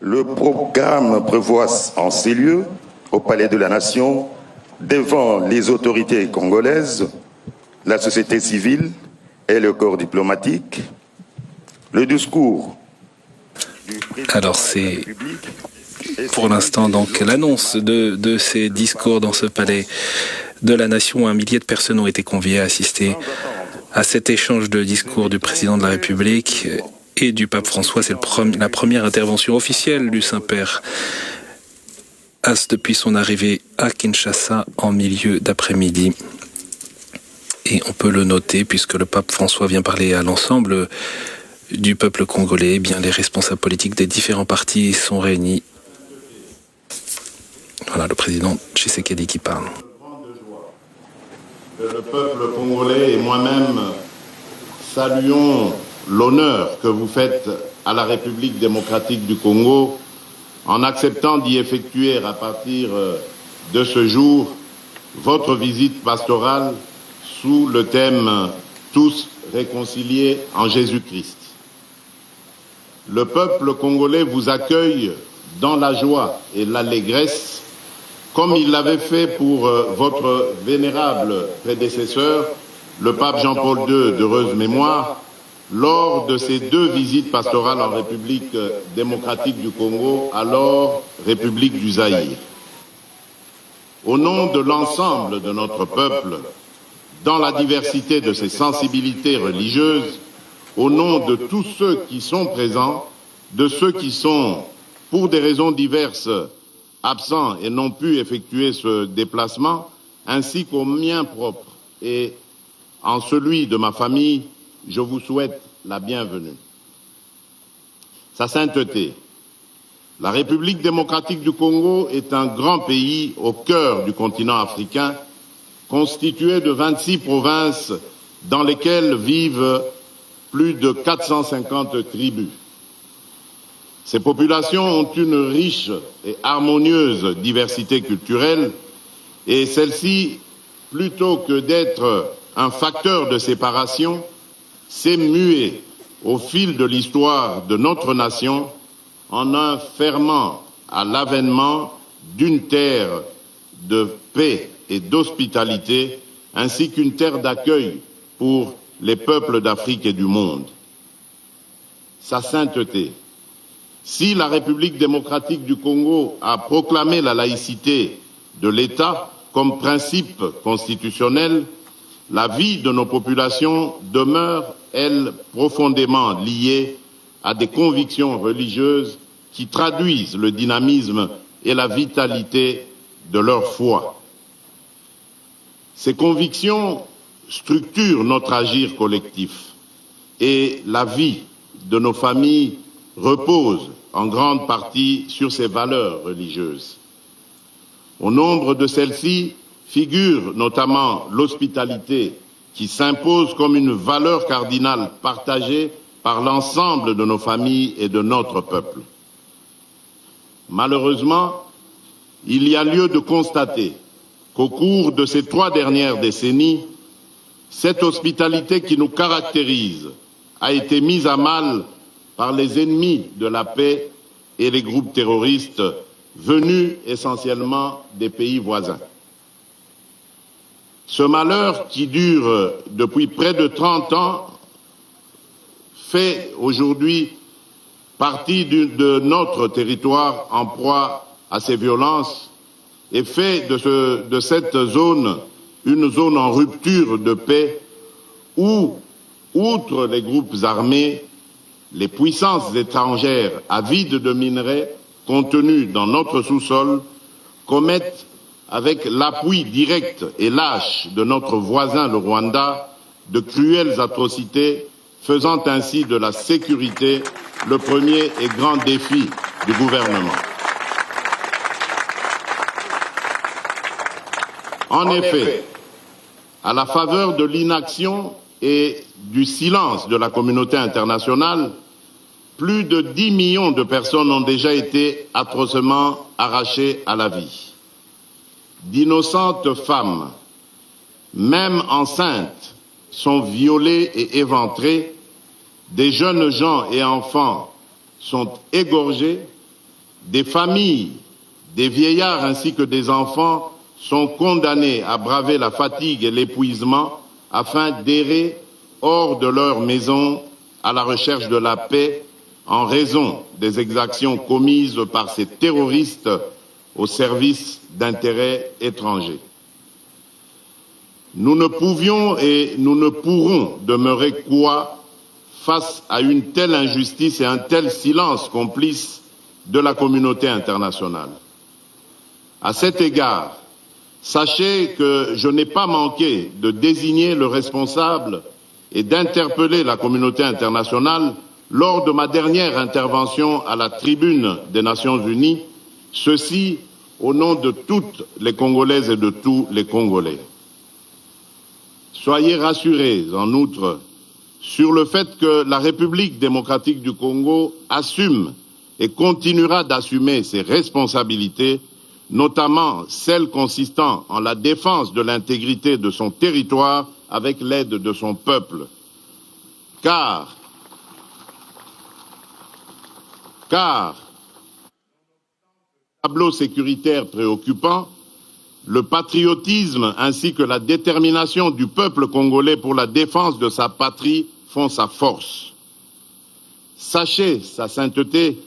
Le programme prévoit en ces lieux, au Palais de la Nation, devant les autorités congolaises, la société civile et le corps diplomatique, le discours du président Alors de la c'est République pour l'instant donc l'annonce de ces discours dans ce palais de la Nation. Un millier de personnes ont été conviées à assister à cet échange de discours du président de la République et du pape François. C'est la première intervention officielle du Saint-Père depuis son arrivée à Kinshasa en milieu d'après-midi. Et on peut le noter puisque le pape François vient parler à l'ensemble du peuple congolais. Eh bien, les responsables politiques des différents partis sont réunis. Voilà le président Tshisekedi qui parle. Le peuple congolais et moi-même saluons l'honneur que vous faites à la République démocratique du Congo en acceptant d'y effectuer à partir de ce jour votre visite pastorale sous le thème « Tous réconciliés en Jésus-Christ ». Le peuple congolais vous accueille dans la joie et l'allégresse, comme il l'avait fait pour votre vénérable prédécesseur, le pape Jean-Paul II d'heureuse mémoire, lors de ses 2 visites pastorales en République démocratique du Congo, alors République du Zaïre. Au nom de l'ensemble de notre peuple, dans la diversité de ses sensibilités religieuses, au nom de tous ceux qui sont présents, de ceux qui sont, pour des raisons diverses, absents et n'ont pu effectuer ce déplacement, ainsi qu'au mien propre et en celui de ma famille, je vous souhaite la bienvenue. Sa sainteté. La République démocratique du Congo est un grand pays au cœur du continent africain, constitué de 26 provinces dans lesquelles vivent plus de 450 tribus. Ces populations ont une riche et harmonieuse diversité culturelle et celle-ci, plutôt que d'être un facteur de séparation, s'est muée au fil de l'histoire de notre nation en un ferment à l'avènement d'une terre de paix et d'hospitalité, ainsi qu'une terre d'accueil pour les peuples d'Afrique et du monde. Sa sainteté. Si la République démocratique du Congo a proclamé la laïcité de l'État comme principe constitutionnel, la vie de nos populations demeure, elle, profondément liée à des convictions religieuses qui traduisent le dynamisme et la vitalité de leur foi. Ces convictions structurent notre agir collectif et la vie de nos familles repose en grande partie sur ces valeurs religieuses. Au nombre de celles-ci figure notamment l'hospitalité qui s'impose comme une valeur cardinale partagée par l'ensemble de nos familles et de notre peuple. Malheureusement, il y a lieu de constater qu'au cours de ces 3 dernières décennies, cette hospitalité qui nous caractérise a été mise à mal par les ennemis de la paix et les groupes terroristes venus essentiellement des pays voisins. Ce malheur qui dure depuis près de 30 ans fait aujourd'hui partie de notre territoire en proie à ces violences et fait de cette zone une zone en rupture de paix où, outre les groupes armés, les puissances étrangères avides de minerais contenus dans notre sous-sol commettent, avec l'appui direct et lâche de notre voisin le Rwanda, de cruelles atrocités, faisant ainsi de la sécurité le premier et grand défi du gouvernement. En effet, à la faveur de l'inaction et du silence de la communauté internationale, plus de 10 millions de personnes ont déjà été atrocement arrachées à la vie. D'innocentes femmes, même enceintes, sont violées et éventrées, des jeunes gens et enfants sont égorgés, des familles, des vieillards ainsi que des enfants sont condamnés à braver la fatigue et l'épuisement afin d'errer hors de leur maison à la recherche de la paix en raison des exactions commises par ces terroristes au service d'intérêts étrangers. Nous ne pouvions et nous ne pourrons demeurer cois face à une telle injustice et un tel silence complice de la communauté internationale. À cet égard, sachez que je n'ai pas manqué de désigner le responsable et d'interpeller la communauté internationale lors de ma dernière intervention à la tribune des Nations Unies, ceci au nom de toutes les Congolaises et de tous les Congolais. Soyez rassurés, en outre, sur le fait que la République démocratique du Congo assume et continuera d'assumer ses responsabilités, notamment celles consistant en la défense de l'intégrité de son territoire avec l'aide de son peuple. Car tableau sécuritaire préoccupant, le patriotisme ainsi que la détermination du peuple congolais pour la défense de sa patrie font sa force. Sachez, sa sainteté,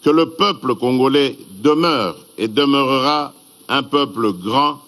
que le peuple congolais demeure et demeurera un peuple grand,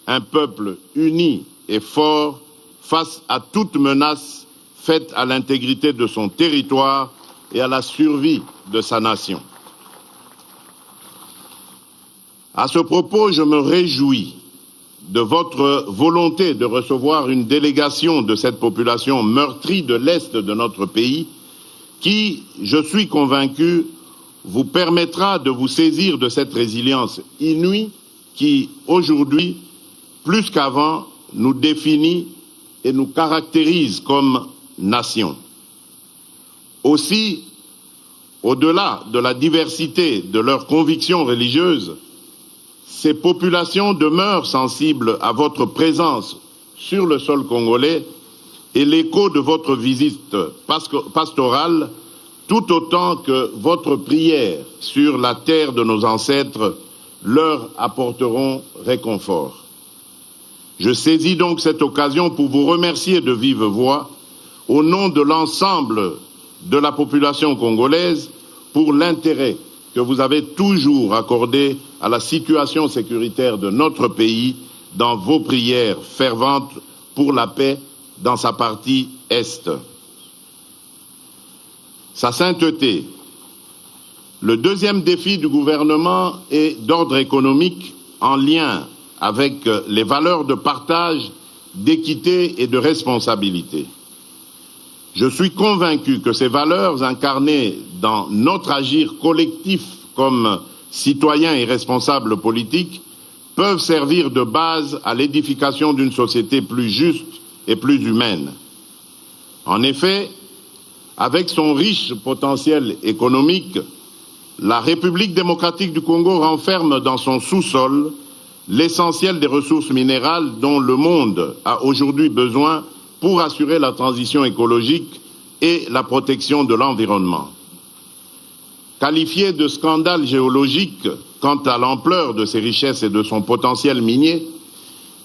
un peuple uni et fort face à toute menace faite à l'intégrité de son territoire et à la survie de sa nation. À ce propos, je me réjouis de votre volonté de recevoir une délégation de cette population meurtrie de l'Est de notre pays qui, je suis convaincu, vous permettra de vous saisir de cette résilience inouïe qui, aujourd'hui, plus qu'avant, nous définit et nous caractérise comme nation. Aussi, au-delà de la diversité de leurs convictions religieuses, ces populations demeurent sensibles à votre présence sur le sol congolais et l'écho de votre visite pastorale, tout autant que votre prière sur la terre de nos ancêtres leur apporteront réconfort. Je saisis donc cette occasion pour vous remercier de vive voix, au nom de l'ensemble de la population congolaise, pour l'intérêt que vous avez toujours accordé à la situation sécuritaire de notre pays dans vos prières ferventes pour la paix dans sa partie Est. Sa sainteté. Le deuxième défi du gouvernement est d'ordre économique en lien avec les valeurs de partage, d'équité et de responsabilité. Je suis convaincu que ces valeurs incarnées dans notre agir collectif comme citoyens et responsables politiques peuvent servir de base à l'édification d'une société plus juste et plus humaine. En effet, avec son riche potentiel économique, la République démocratique du Congo renferme dans son sous-sol l'essentiel des ressources minérales dont le monde a aujourd'hui besoin pour assurer la transition écologique et la protection de l'environnement. Qualifié de scandale géologique quant à l'ampleur de ses richesses et de son potentiel minier,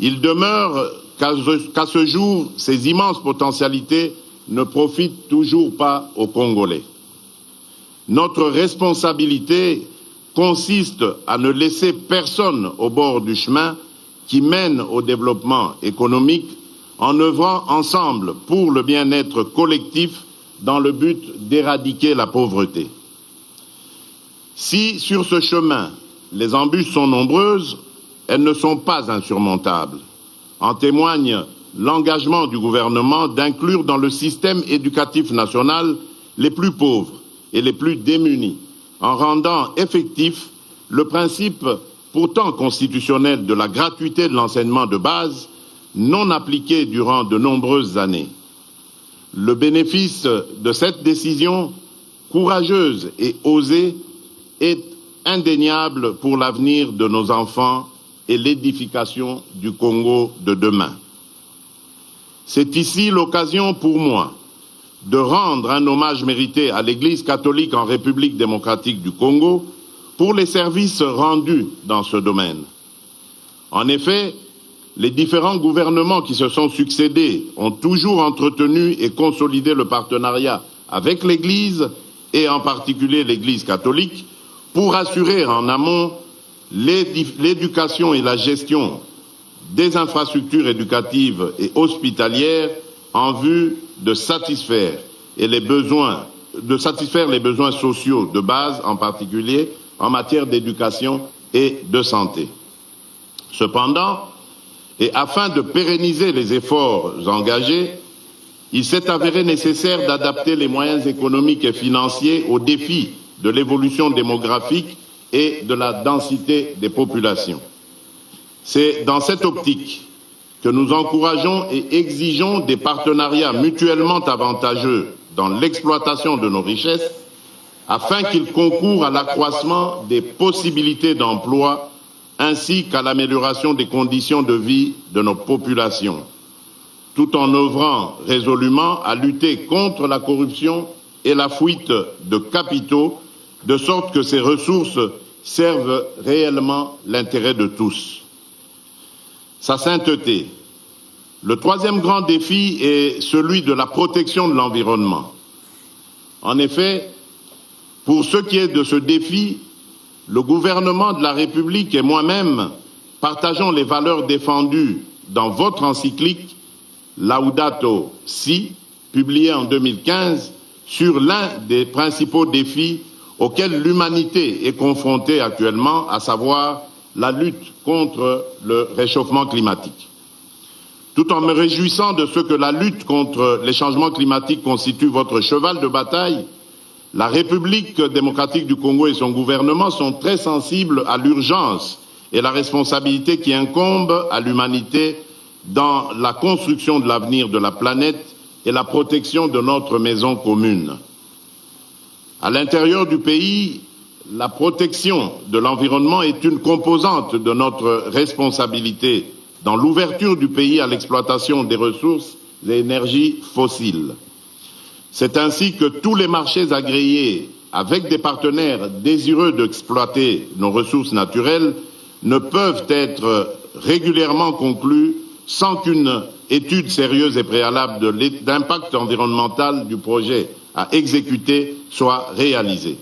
il demeure qu'à ce jour, ces immenses potentialités ne profitent toujours pas aux Congolais. Notre responsabilité consiste à ne laisser personne au bord du chemin qui mène au développement économique en œuvrant ensemble pour le bien-être collectif dans le but d'éradiquer la pauvreté. Si sur ce chemin, les embûches sont nombreuses, elles ne sont pas insurmontables. En témoigne l'engagement du gouvernement d'inclure dans le système éducatif national les plus pauvres et les plus démunis, en rendant effectif le principe pourtant constitutionnel de la gratuité de l'enseignement de base, non appliqué durant de nombreuses années. Le bénéfice de cette décision courageuse et osée est indéniable pour l'avenir de nos enfants et l'édification du Congo de demain. C'est ici l'occasion pour moi de rendre un hommage mérité à l'Église catholique en République démocratique du Congo pour les services rendus dans ce domaine. En effet, les différents gouvernements qui se sont succédés ont toujours entretenu et consolidé le partenariat avec l'Église, et en particulier l'Église catholique, pour assurer en amont l'éducation et la gestion des infrastructures éducatives et hospitalières en vue de satisfaire les besoins sociaux de base, en particulier en matière d'éducation et de santé. Cependant, et afin de pérenniser les efforts engagés, il s'est avéré nécessaire d'adapter les moyens économiques et financiers aux défis de l'évolution démographique et de la densité des populations. C'est dans cette optique que nous encourageons et exigeons des partenariats mutuellement avantageux dans l'exploitation de nos richesses, afin qu'ils concourent à l'accroissement des possibilités d'emploi ainsi qu'à l'amélioration des conditions de vie de nos populations, tout en œuvrant résolument à lutter contre la corruption et la fuite de capitaux, de sorte que ces ressources servent réellement l'intérêt de tous. Sa sainteté. Le troisième grand défi est celui de la protection de l'environnement. En effet, pour ce qui est de ce défi, le gouvernement de la République et moi-même partageons les valeurs défendues dans votre encyclique Laudato Si, publiée en 2015, sur l'un des principaux défis auxquels l'humanité est confrontée actuellement, à savoir la lutte contre le réchauffement climatique. Tout en me réjouissant de ce que la lutte contre les changements climatiques constitue votre cheval de bataille, la République démocratique du Congo et son gouvernement sont très sensibles à l'urgence et la responsabilité qui incombe à l'humanité dans la construction de l'avenir de la planète et la protection de notre maison commune. À l'intérieur du pays, la protection de l'environnement est une composante de notre responsabilité dans l'ouverture du pays à l'exploitation des ressources et énergies fossiles. C'est ainsi que tous les marchés agréés avec des partenaires désireux d'exploiter nos ressources naturelles ne peuvent être régulièrement conclus sans qu'une étude sérieuse et préalable d'impact environnemental du projet à exécuter soit réalisée.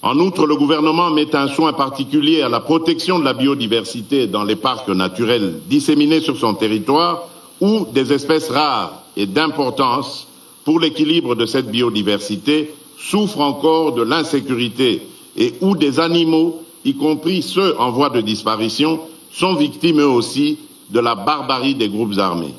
En outre, le gouvernement met un soin particulier à la protection de la biodiversité dans les parcs naturels disséminés sur son territoire où des espèces rares et d'importance pour l'équilibre de cette biodiversité souffrent encore de l'insécurité et où des animaux, y compris ceux en voie de disparition, sont victimes eux aussi de la barbarie des groupes armés.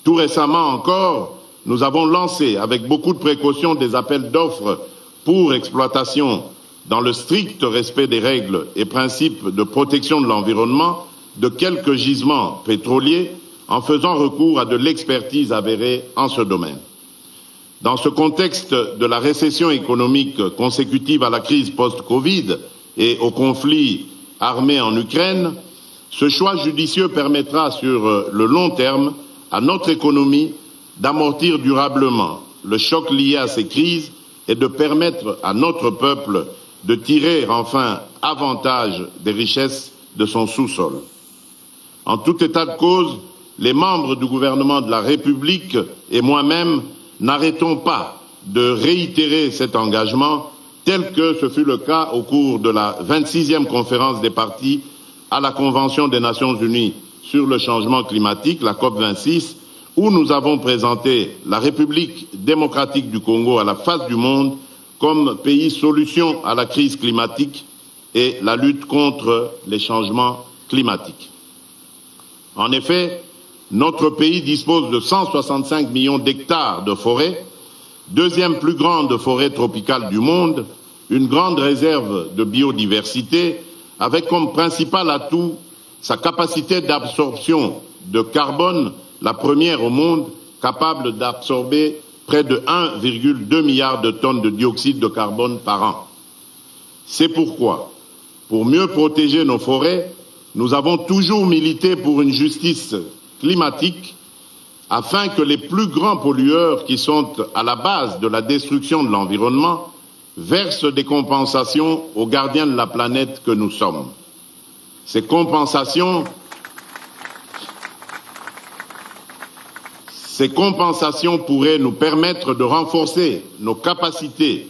Tout récemment encore, nous avons lancé avec beaucoup de précautions des appels d'offres pour exploitation dans le strict respect des règles et principes de protection de l'environnement de quelques gisements pétroliers en faisant recours à de l'expertise avérée en ce domaine. Dans ce contexte de la récession économique consécutive à la crise post-Covid et au conflit armé en Ukraine, ce choix judicieux permettra sur le long terme à notre économie d'amortir durablement le choc lié à ces crises et de permettre à notre peuple de tirer enfin avantage des richesses de son sous-sol. En tout état de cause, les membres du gouvernement de la République et moi-même n'arrêtons pas de réitérer cet engagement tel que ce fut le cas au cours de la 26e conférence des parties à la Convention des Nations Unies sur le changement climatique, la COP26, où nous avons présenté la République démocratique du Congo à la face du monde comme pays solution à la crise climatique et la lutte contre les changements climatiques. En effet, notre pays dispose de 165 millions d'hectares de forêts, deuxième plus grande forêt tropicale du monde, une grande réserve de biodiversité, avec comme principal atout sa capacité d'absorption de carbone, la première au monde, capable d'absorber près de 1,2 milliard de tonnes de dioxyde de carbone par an. C'est pourquoi, pour mieux protéger nos forêts, nous avons toujours milité pour une justice climatique afin que les plus grands pollueurs qui sont à la base de la destruction de l'environnement verse des compensations aux gardiens de la planète que nous sommes. Ces compensations pourraient nous permettre de renforcer nos capacités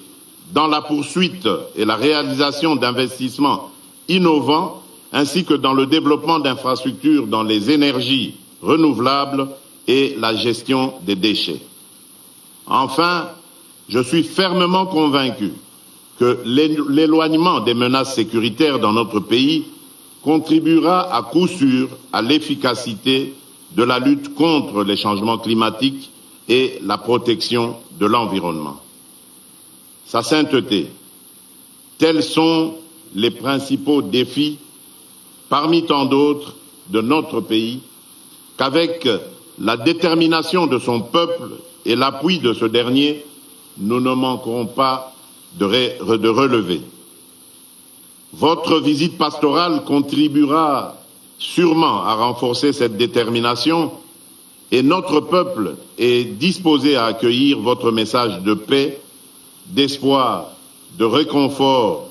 dans la poursuite et la réalisation d'investissements innovants, ainsi que dans le développement d'infrastructures dans les énergies renouvelables et la gestion des déchets. Enfin, je suis fermement convaincu que l'éloignement des menaces sécuritaires dans notre pays contribuera à coup sûr à l'efficacité de la lutte contre les changements climatiques et la protection de l'environnement. Sa sainteté, tels sont les principaux défis, parmi tant d'autres, de notre pays, qu'avec la détermination de son peuple et l'appui de ce dernier, nous ne manquerons pas de relever. Votre visite pastorale contribuera sûrement à renforcer cette détermination et notre peuple est disposé à accueillir votre message de paix, d'espoir, de réconfort,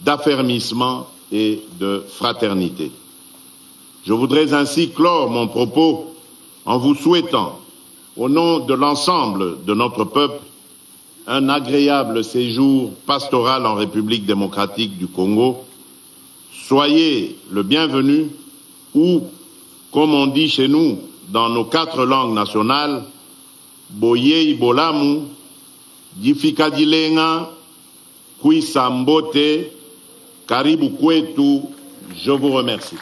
d'affermissement et de fraternité. Je voudrais ainsi clore mon propos en vous souhaitant, au nom de l'ensemble de notre peuple, un agréable séjour pastoral en République démocratique du Congo. Soyez le bienvenu ou, comme on dit chez nous dans nos 4 langues nationales, Boyei Bolamu, Jifikadilenga, Kwisambote, Karibu Kwetu, je vous remercie.